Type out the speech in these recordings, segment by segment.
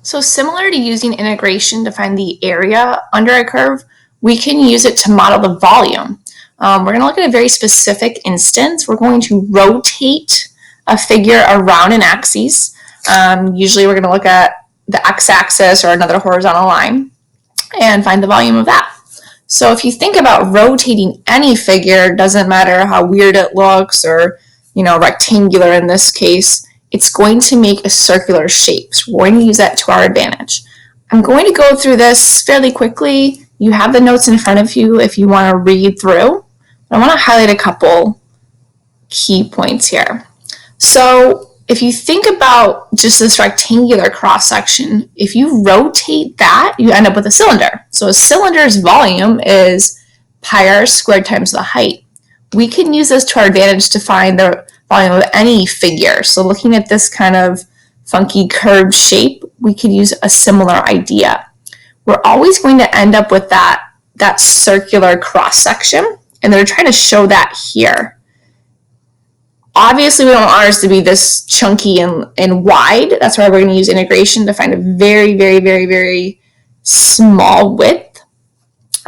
So similar to using integration to find the area under a curve, we can use it to model the volume. We're going to look at a very specific instance. We're going to rotate a figure around an axis. Usually we're going to look at the x-axis or another horizontal line and find the volume of that. So if you think about rotating any figure, doesn't matter how weird it looks or, rectangular in this case, it's going to make a circular shape. So we're going to use that to our advantage. I'm going to go through this fairly quickly. You have the notes in front of you if you want to read through. I want to highlight a couple key points here. So if you think about just this rectangular cross-section, if you rotate that, you end up with a cylinder. So a cylinder's volume is pi r squared times the height. We can use this to our advantage to find the volume of any figure. So looking at this kind of funky curved shape, we could use a similar idea. We're always going to end up with that circular cross-section, and they're trying to show that here. Obviously, we don't want ours to be this chunky and wide. That's why we're going to use integration to find a very, very, very, very small width.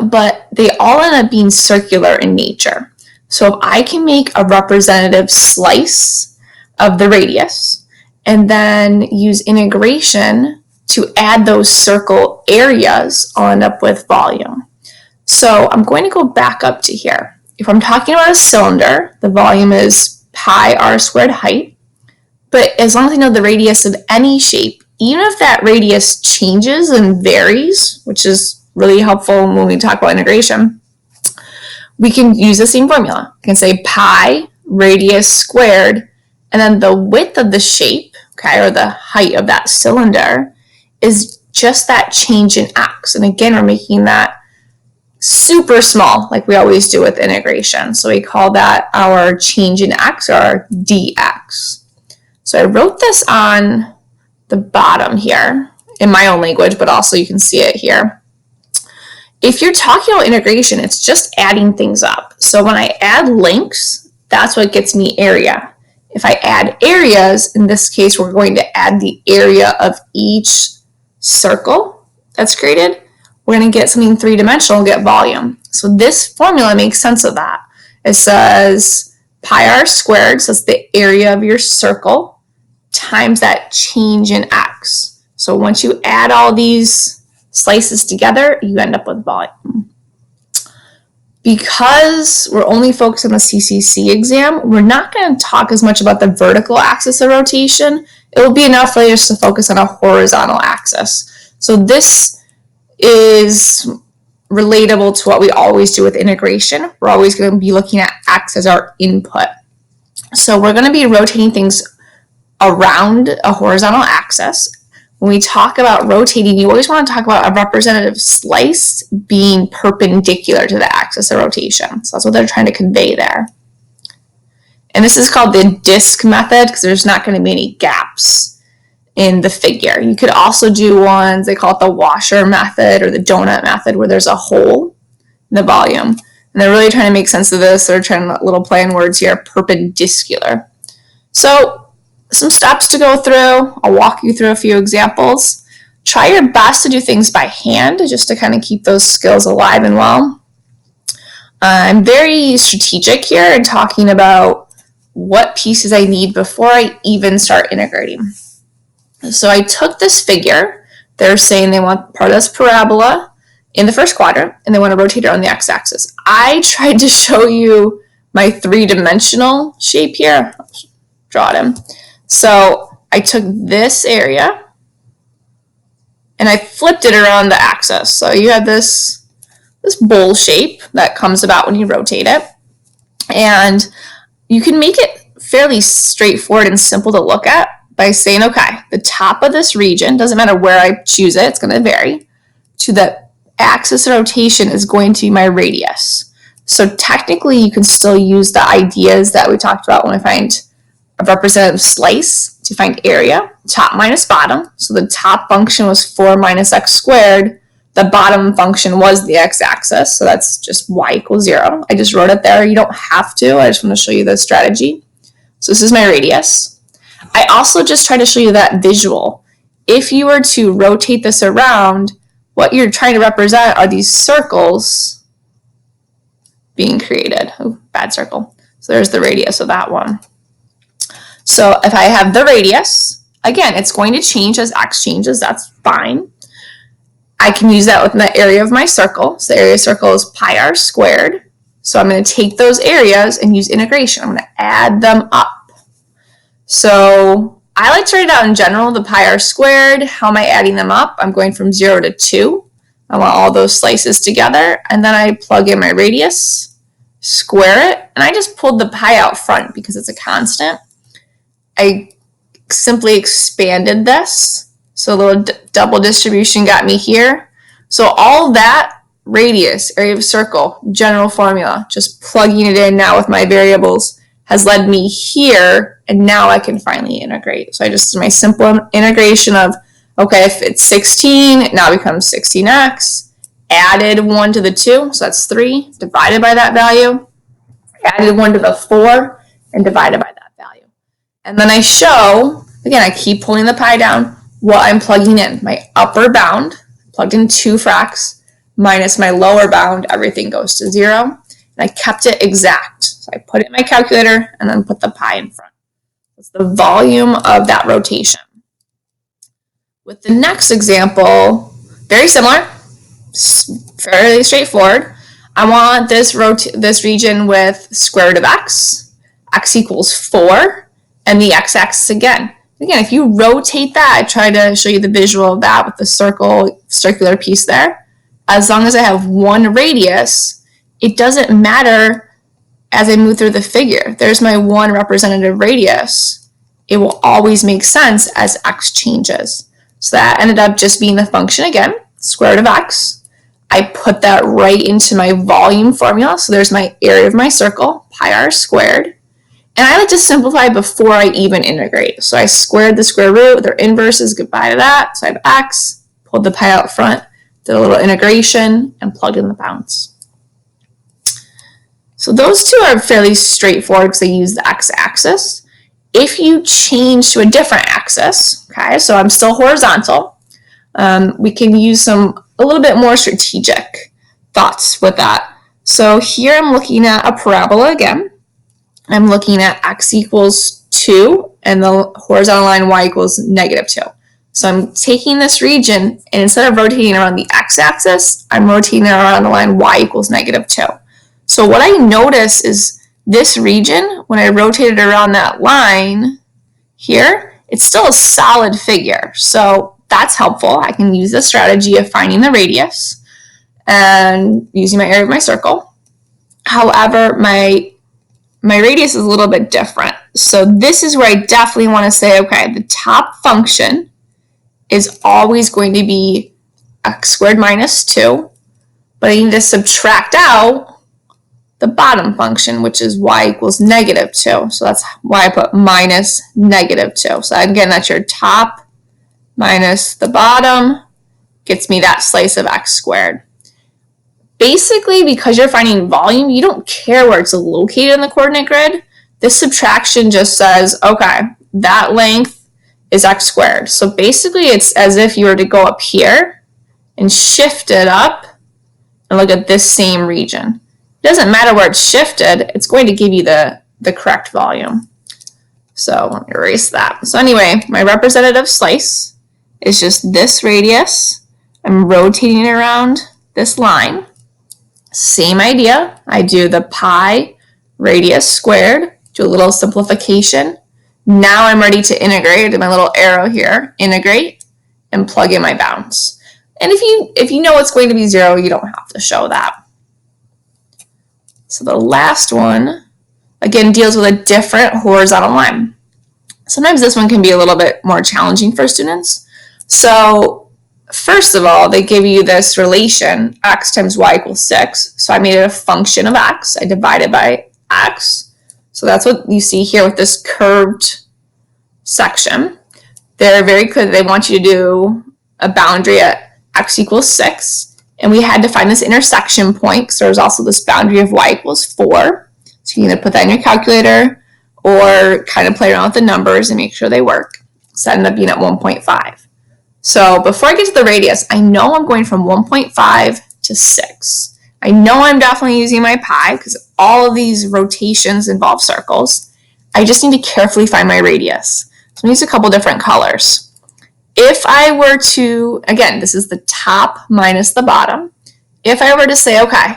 But they all end up being circular in nature. So if I can make a representative slice of the radius and then use integration to add those circle areas, I'll end up with volume. So I'm going to go back up to here. If I'm talking about a cylinder, the volume is pi r squared height. But as long as I know the radius of any shape, even if that radius changes and varies, which is really helpful when we talk about integration, we can use the same formula. We can say pi radius squared, and then the width of the shape, or the height of that cylinder, is just that change in x. And again, we're making that super small, like we always do with integration. So we call that our change in x, or our dx. So I wrote this on the bottom here in my own language, but also you can see it here. If you're talking about integration, it's just adding things up. So when I add lengths, that's what gets me area. If I add areas, in this case, we're going to add the area of each circle that's created. We're going to get something three-dimensional and get volume. So this formula makes sense of that. It says pi r squared, so that's the area of your circle, times that change in x. So once you add all these slices together, you end up with volume. Because we're only focused on the CCC exam, we're not going to talk as much about the vertical axis of rotation. It will be enough for us to focus on a horizontal axis. So this is relatable to what we always do with integration. We're always going to be looking at x as our input. So we're going to be rotating things around a horizontal axis. When we talk about rotating, you always want to talk about a representative slice being perpendicular to the axis of rotation. So that's what they're trying to convey there. And this is called the disk method because there's not going to be any gaps in the figure. You could also do ones, they call it the washer method or the donut method, where there's a hole in the volume. And they're really trying to make sense of this. They're trying to little play on words here, perpendicular. So some steps to go through. I'll walk you through a few examples. Try your best to do things by hand just to kind of keep those skills alive and well. I'm very strategic here in talking about what pieces I need before I even start integrating. So I took this figure. They're saying they want part of this parabola in the first quadrant, and they want to rotate it on the x-axis. I tried to show you my three-dimensional shape here. I'll draw it in. So I took this area and I flipped it around the axis. So you have this bowl shape that comes about when you rotate it. And you can make it fairly straightforward and simple to look at by saying, okay, the top of this region, doesn't matter where I choose it, it's going to vary, to the axis of rotation is going to be my radius. So technically you can still use the ideas that we talked about when I find a representative slice to find area, top minus bottom. So the top function was 4 minus x squared. The bottom function was the x-axis, so that's just y equals 0. I just wrote it there. You don't have to. I just want to show you the strategy. So this is my radius. I also just try to show you that visual. if you were to rotate this around, what you're trying to represent are these circles being created. Oh, bad circle. So there's the radius of that one. So if I have the radius, again, it's going to change as x changes. That's fine. I can use that within the area of my circle. So the area of the circle is pi r squared. So I'm going to take those areas and use integration. I'm going to add them up. So I like to write it out in general, the pi r squared. How am I adding them up? I'm going from 0 to 2. I want all those slices together. And then I plug in my radius, square it, and I just pulled the pi out front because it's a constant. I simply expanded this. So a little double distribution got me here. So all that radius, area of circle, general formula, just plugging it in now with my variables has led me here, and now I can finally integrate. So I just did my simple integration of, okay, if it's 16, it now becomes 16x, added 1 to the 2, so that's 3, divided by that value, added 1 to the 4, and divided by that value. And then I show, again, I keep pulling the pi down, what I'm plugging in. My upper bound, plugged in 2 fracs, minus my lower bound, everything goes to 0. And I kept it exact. So I put it in my calculator and then put the pi in front. That's the volume of that rotation. With the next example, very similar, fairly straightforward. I want this region with square root of x equals 4, and the x-axis again. Again, if you rotate that, I try to show you the visual of that with the circular piece there. As long as I have one radius, it doesn't matter as I move through the figure. There's my one representative radius. It will always make sense as x changes. So that ended up just being the function again, square root of x. I put that right into my volume formula. So there's my area of my circle, pi r squared. And I like to simplify before I even integrate. So I squared the square root, their inverses, goodbye to that. So I have x, pulled the pi out front, did a little integration, and plugged in the bounds. So those two are fairly straightforward because they use the x-axis. If you change to a different axis, okay, so I'm still horizontal, we can use a little bit more strategic thoughts with that. So here I'm looking at a parabola again. I'm looking at x equals 2 and the horizontal line y equals negative 2. So I'm taking this region, and instead of rotating around the x-axis, I'm rotating around the line y equals negative 2. So what I notice is this region, when I rotate it around that line here, it's still a solid figure. So that's helpful. I can use the strategy of finding the radius and using my area of my circle. However, my radius is a little bit different. So this is where I definitely want to say, okay, the top function is always going to be x squared minus 2, but I need to subtract out the bottom function, which is y equals negative 2. So that's why I put minus negative 2. So again, that's your top minus the bottom, gets me that slice of x squared. Basically, because you're finding volume, you don't care where it's located in the coordinate grid. This subtraction just says, okay, that length is x squared. So basically, it's as if you were to go up here and shift it up and look at this same region. It doesn't matter where it's shifted, it's going to give you the correct volume. So let me erase that. So anyway, my representative slice is just this radius. I'm rotating it around this line. Same idea. I do the pi radius squared, do a little simplification. Now I'm ready to integrate. I did my little arrow here, integrate, and plug in my bounds. And if you know it's going to be 0, you don't have to show that. So the last one, again, deals with a different horizontal line. Sometimes this one can be a little bit more challenging for students. So first of all, they give you this relation, x times y equals 6. So I made it a function of x. I divided by x. So that's what you see here with this curved section. They're very clear. They want you to do a boundary at x equals 6. And we had to find this intersection point because there was also this boundary of y equals 4. So you can either put that in your calculator or kind of play around with the numbers and make sure they work. So that ended up being at 1.5. So before I get to the radius, I know I'm going from 1.5 to 6. I know I'm definitely using my pi because all of these rotations involve circles. I just need to carefully find my radius. So I'm going to use a couple different colors. If I were to, again, this is the top minus the bottom. If I were to say, okay,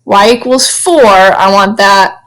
y equals 4, I want that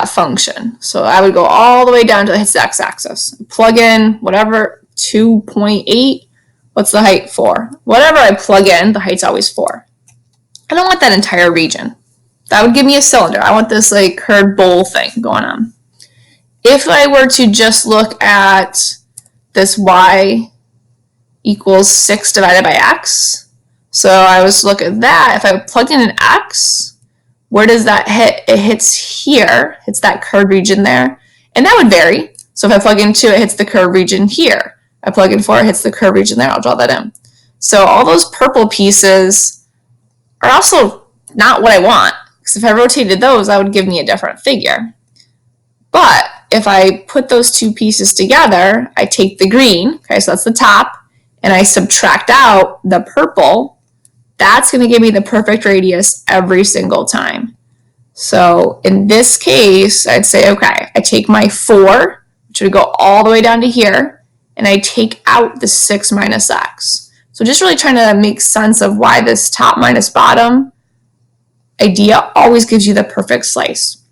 function. So I would go all the way down to hits the x-axis. Plug in whatever, 2.8. What's the height? 4. Whatever I plug in, the height's always 4. I don't want that entire region. That would give me a cylinder. I want this like curved bowl thing going on. If I were to just look at this y equals 6 divided by x, so I was to look at that, if I plugged in an x, where does that hit? It hits here, hits that curved region there, and that would vary. So if I plug in 2, it hits the curved region here. I plug in 4, it hits the curved region there. I'll draw that in. So all those purple pieces are also not what I want, because if I rotated those, that would give me a different figure. But if I put those two pieces together, I take the green, okay, so that's the top, and I subtract out the purple, that's going to give me the perfect radius every single time. So in this case, I'd say, okay, I take my 4, which would go all the way down to here, and I take out the 6 minus x. So just really trying to make sense of why this top minus bottom idea always gives you the perfect slice.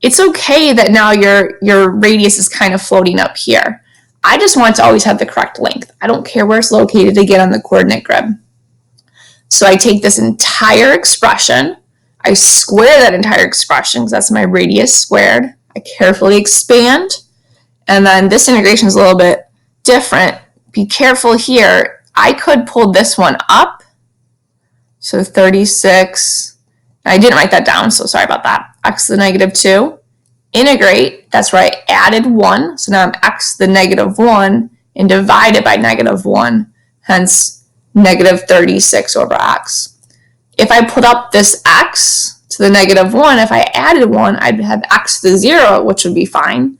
It's okay that now your radius is kind of floating up here. I just want to always have the correct length. I don't care where it's located again on the coordinate grid. So I take this entire expression, I square that entire expression because that's my radius squared. I carefully expand, and then this integration is a little bit different. Be careful here. I could pull this one up, so 36. I didn't write that down, so sorry about that. X to the negative 2. Integrate, that's where I added 1. So now I'm x to the negative 1 and divided by negative 1, hence negative 36 over x. If I put up this x to the negative 1, if I added 1, I'd have x to the 0, which would be fine.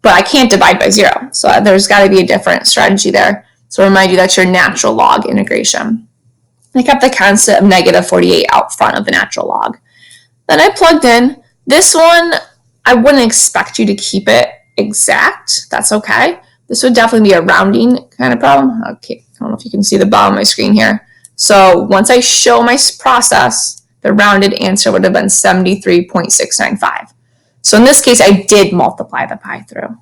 But I can't divide by 0, so there's got to be a different strategy there. So remind you that's your natural log integration. I kept the constant of negative 48 out front of the natural log. Then I plugged in this one. I wouldn't expect you to keep it exact. That's okay. This would definitely be a rounding kind of problem. Okay, I don't know if you can see the bottom of my screen here. So once I show my process, the rounded answer would have been 73.695. So in this case, I did multiply the pi through.